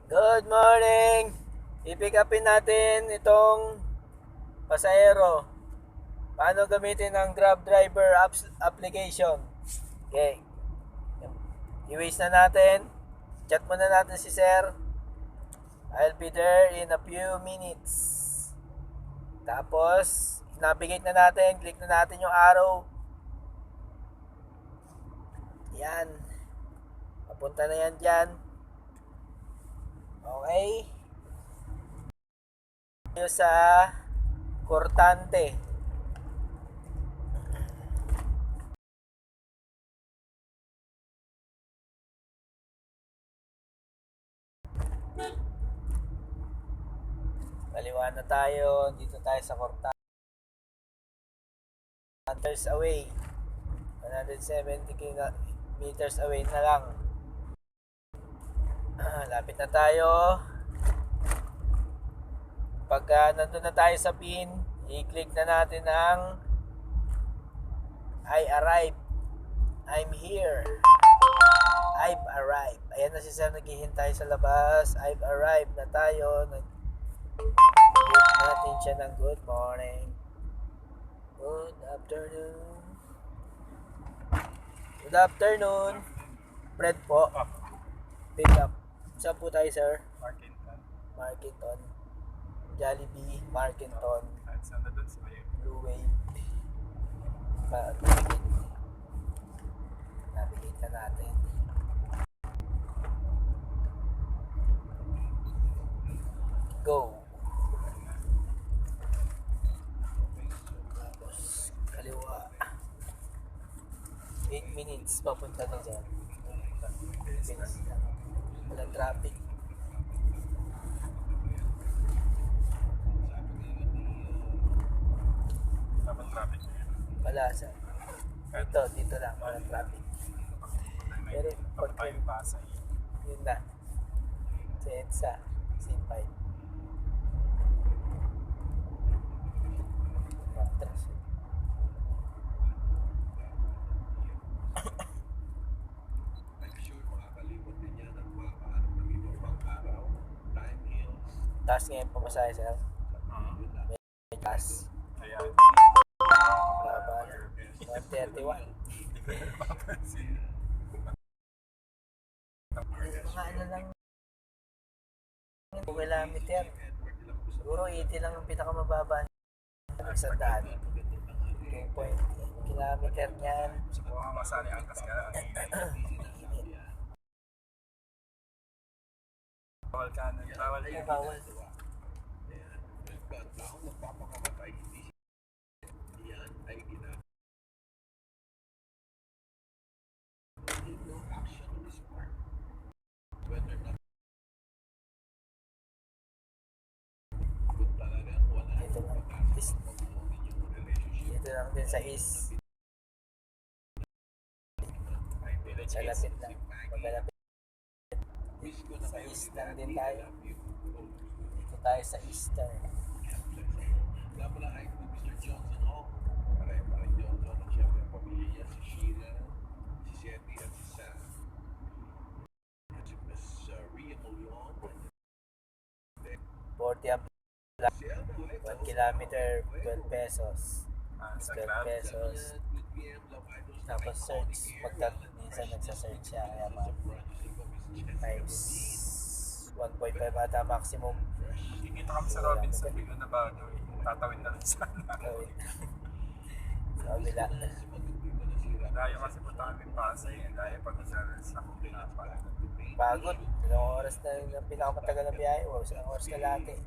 Good morning! I-pick upin natin itong pasahero. Paano gamitin ang Grab Driver application. Okay. I-waste na natin. Chat muna natin si Sir. I'll be there in a few minutes. Tapos, navigate na natin. Click na natin yung arrow. Yan. Papunta na yan dyan. Okay. Tayo sa Cortante. Kaliwa na tayo. Dito tayo sa Cortante. Meters away. 170 meters away na lang. Lapit na tayo. Pagka nandun na tayo sa pin, i-click na natin ang I arrived. I'm here. I've arrived. Ayan na si Sir naghihintay sa labas. I've arrived na tayo. Greet natin siya ng good morning. Good afternoon. Good afternoon. Fred po. Pick up. Saan po tayo, Sir? Marketon. Jollibee, Marketon. Blue Wave. Navigate na natin. Go. Tapos, kaliwa. 8 minutes papunta na dyan. Bilis na. Walang traffic. Dapat traffic na yun. Wala sa dito lang walang traffic. Pero pag tayo Pasay. yun na sa EDSA C5 matras. Taas ngayon pamasahe sir. May taas. Ayan. Baba na 131. Mga ano lang 2 kilometer. Siguro 80 lang ang pinakamababa sa daan. 2.8 kilometer niyan. Subukan mo masali ang kaskala. Bawal ka na. Bawal yun. Bawal. Dito lang din sa east. Sa lapit lang. Maglalapit. Sa east lang din tayo. Dito tayo sa eastern. $40 1 kilometer, 12 pesos. Sa 12 Grab. pesos. Tapos search. Minsan nagsa-search siya. Kaya times 1.5 ata maximum. Kikita kami sa Robinson. Bigla na ba? Tatawid na lang sana. Sa kabila. Dayo kasi punta kami Pasay. Dayo pag sa Pagod. Ilang oras na yung pinakamatagal na biyahe. O isang oras na lahat eh.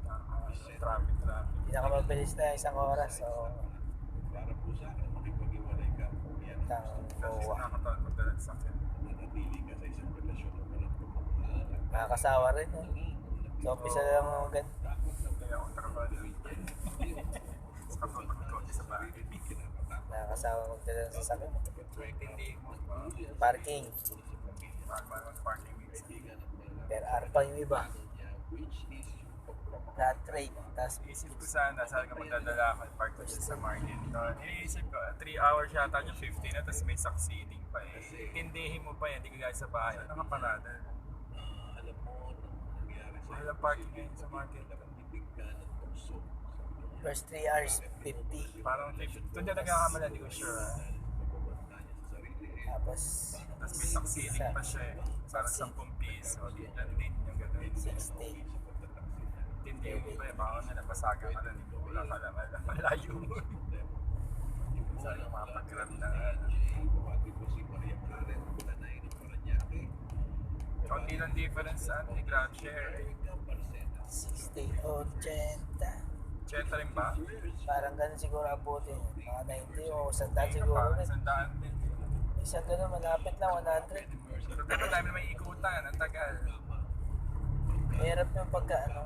Traffic. Pinakamabilis na isang oras. So, Kasi nakakataon pag dalag sa akin. nakakasawa rin. So, umpisa na lang ang ganito. Kaya ako trabaho. Sa katulad ko sa bahay. Nakakasawa magdala sa sasakyan. Parking. Parking means. Per hour pa yung iba. Flat rate. Tapos Isip ko sana ka magdadala ako park ko siya sa Marlinton. Iniisip ko, 3 hours yata yung 50 na, tapos may succeeding pa eh. Tindihin mo pa yan, hindi ka guys sa bahay. Ano ka parada? Mahal ang parking ngayon sa market. First 3 hours, 50. Parang 50. Doon na nagkakamala, hindi ko sure. Tapos, Tapos may succeeding pa siya eh. Parang 10 piso. Di lang din yung gano'n. 60. Hindi mo ba eh. Baka na napasaga ka na. Hindi mo wala ka lang. Malayo mo. Sana mapag-grab na. Kaunti lang difference sa ano, grab share eh. 60, 80. 80 rin ba? Parang ganun siguro abutin. Mga 90 o 100 siguro Parang rin. 100 din. Isang ganun, malapit lang, 100. So, dapat tayo may ikutan. Ang tagal. Mahirap yung pagka, ano,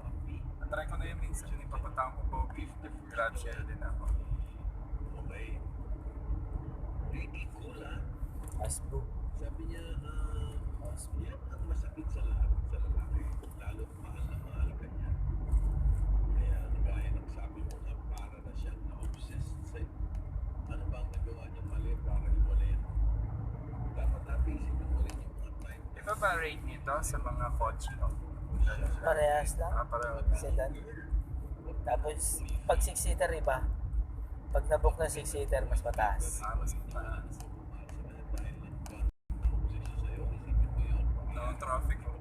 Try ko na yung minsan. Yung papunta ko po. Grab share din ako. Asbo. Sabi niya, Asbo. yan ang masakit sa lahat sa lalaki. Lalo mahal na mahal ka niya. Kaya gaya ng sabi mo na para na siya na-obsessed sa'yo. Ano ba ang nagawa niya mali para iwalayan mo? Dapat natin isipin mo rin yung mga time. Iba ba rate nito sa mga kotse? No? Parehas lang. Parang Sedan. Tapos, pag 6-seater iba. Pag nabook na 6-seater, mas mataas. mas mataas. No traffic ko.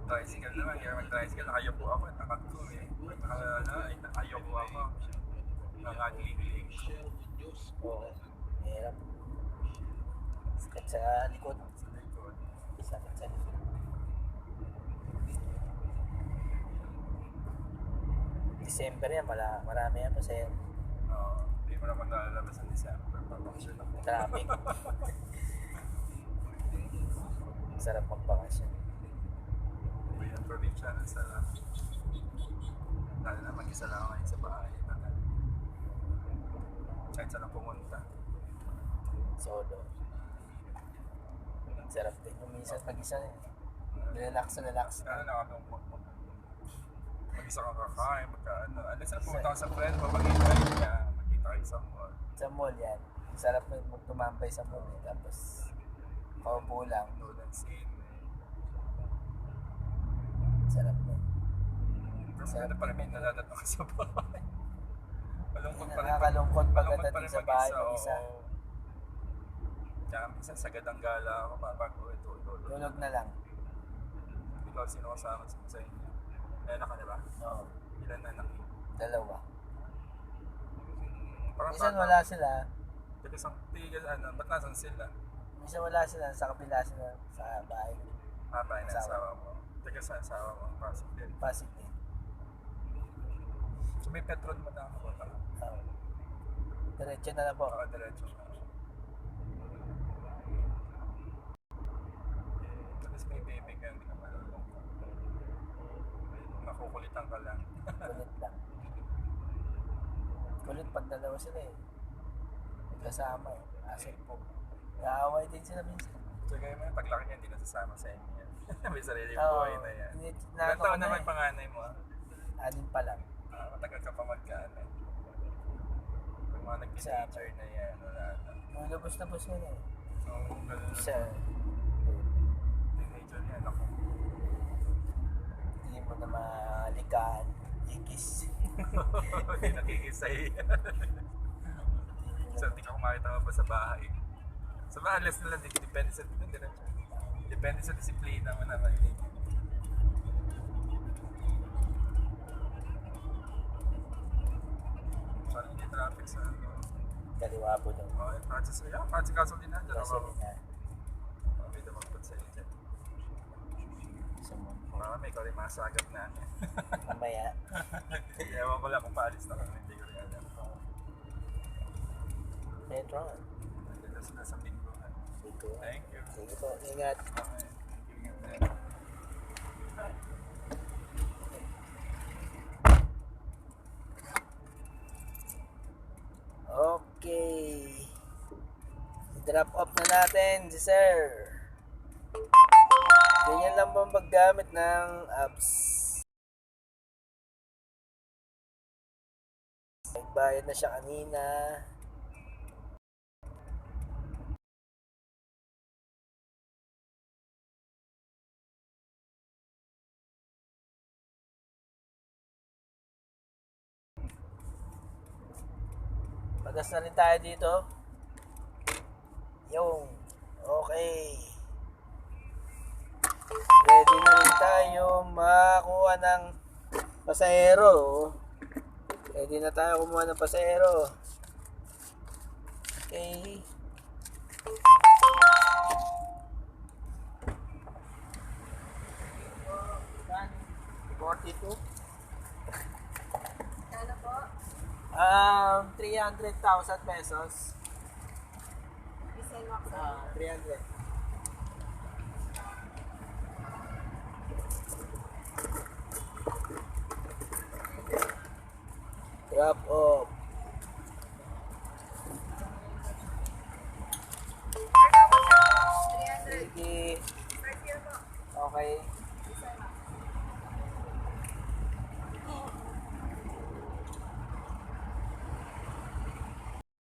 Tricycle naman, kaya mag-tricycle, nakayupo ako, nakakto eh. Nakayupo ako. Nakaglig-lig. Oo. Mahirap. Sakit sa likod. Sakit sa likod. December yan, marami yan pa sa'yo. Hindi mo naman nalalabas sa December. Papaksyon ako. Traffic. Sarap magpakasyon. Uwi ng probinsya ng sarap. Lalo na mag-isa lang ako ngayon sa bahay. Kahit saan lang pumunta. Solo. Sarap din. Yung minsan mag-isa eh. Relax. Kaya nakatungkot mo. Mag-isa kang kakain, magkaano. Alas na pumunta ko sa friend mo, mag-invite niya. Magkita kayo sa mall. Sa mall yan. Sarap mo tumambay sa mall eh. Tapos, paupo lang. Nood and scene. Sarap mo. Pero maganda pa rin may naladat ako sa bahay. Malungkot pa rin. Nakakalungkot Malungkot pagdating sa bahay mag-isa. oo. Kaya minsan sagad ang gala ako, bago ito. Tulog na lang. Ikaw, sino kasama sa inyo? May anak ka na ba? Oo. Ilan na anak? 2. Parang Minsan bata. wala sila. Tigil, ba't nasan sila? Minsan wala sila. Sa kabila sila sa bahay. Bahay na Asawa. asawa mo. Teka sa asawa mo, pasok din. Pasig din. So may petrol mo na ako ba? Oo. Diretso na lang po. Oo, diretso na. Tapos may baby ka, hindi ka malulungkot. Makukulitan ka lang. Kulit lang. Kulit pag dalawa sila eh. Magkasama eh. Asset po. Naaway din sila minsan. So kaya mo, paglaki niya, hindi na sasama sa inyo yan. May sarili Oo. buhay na yan. Ilan taon naman panganay mo? Anin pa lang. Matagal ka pa magkaanay. Yung mga nag-teacher na yan, wala na. Lubos-lubos yun eh. Oo, ganun. Isa, Teenager yan ako. hindi mo na malikaan. Ikis. Hindi nakikisay. So, hindi ka kumakita mo pa sa bahay. Sa bahay, less na lang, depende sa depende sa disiplina mo naman. Parang hindi traffic sa ano. Kaliwa po doon. Oh, Francis, yeah, Francis Castle din na. Diyan ako. Gasolina. May dumagpot sa inyo. Sa mo. Marami, ikaw rin masagap na. Mamaya. Ewan ko lang kung paalis na kami, hindi ko rin alam. Metron. Nandito sila sa Binguhan. Dito. Thank you. Sige po. Ingat. Okay. Ingat din. Okay. Drop off na natin si sir. Ganyan lang ba maggamit ng apps? Nagbayad na siya kanina. Magas na rin tayo dito. Yung. Okay. Ready na rin tayo makakuha ng pasahero. Ready na tayo kumuha ng pasahero. Okay. Saan? 42? Kano po? 300,000 pesos. Isend mo ako sa 300. Drop off. Ano po, sir? 300. Sige. First year po. Okay.